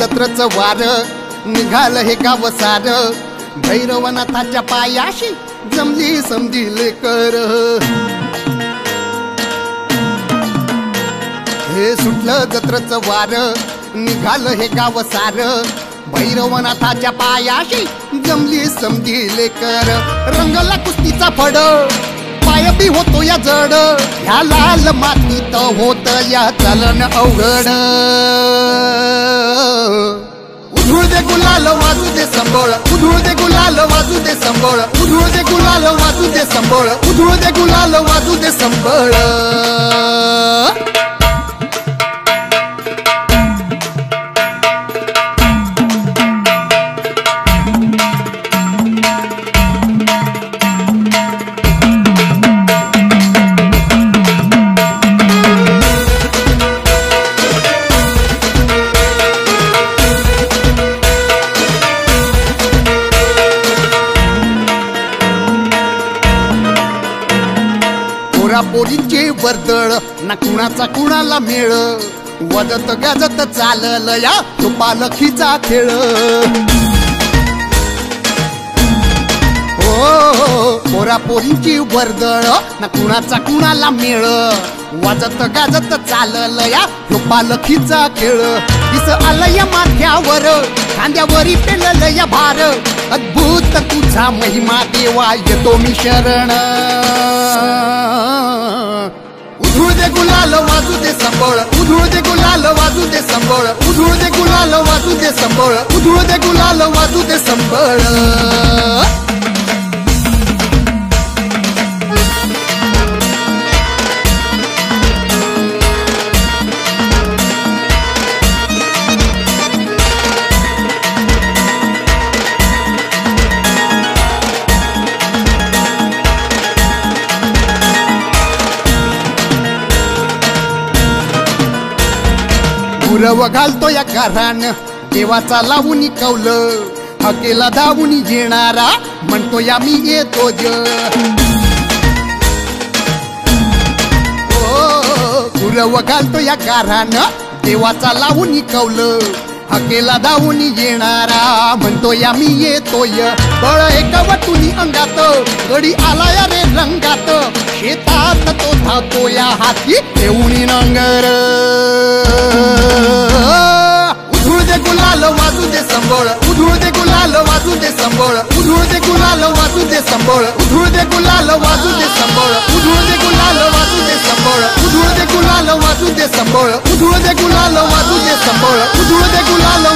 जत्रचं वार निघाल हे गाव सार भैरवनाथाच्या पायाशी जमली समजील कर हे सुटलं जत्रचं वार निघाल हे गाव सार भैरवनाथाच्या पायाशी जमली समजील कर रंगला कुस्तीचा फड पाय बी होतो या जड ह्या लाल मातीत होत या चलन अवघड उधळू दे गुलाल वाजू दे संबळ उधळू दे गुलाल वाजू दे संबळ उधळू दे गुलाल वाजू दे संबळ उधळू दे गुलाल वाजू दे संबळ पोरींचे वर्दळ ना कुणाचा कुणाला मेळ वदत गाजत चालल या तो पालखीचा खेळ हो पोरा पोरींची वर्दळ ना कुणाचा कुणाला मेळ वाजत गाजत चालल या तो पालखीचा खेळ दिस आलं या माथ्यावर खांद्यावरी पेलल या भार अद्भुत तुझा महिमा देवा येतो मी शरण उधळू दे गुलाल वाजू दे संबळ उधळू दे गुलाल वाजू दे संबळ उधळू दे गुलाल वाजू दे संबळ उधळू दे गुलाल वाजू दे संबळ गुरव घालतो या गारान देवाचा लावून कौल हकेला धावून येणारा म्हणतो या मी येतो ज गुरव घालतो या गारान देवाचा लावून कौल हकेला धावून येणारा म्हणतो या मी येतोय बळ एका वटुनी अंगात गडी आला या रे रंगात शेतात तो धावतो या हाती ठेवून नांगर उधळू दे गुलाल वाजू दे संबळ उधळू दे गुलाल वाजू दे संबळ उधळू दे गुलाल वाजू दे संबळ उधळू दे गुलाल वाजू दे संबळ उधळू दे गुलाल वाजू दे संबळ उधळू दे गुलाल वाजू दे संबळ उधळू दे गुलाल वाजू दे संबळ उधळू दे गुलाल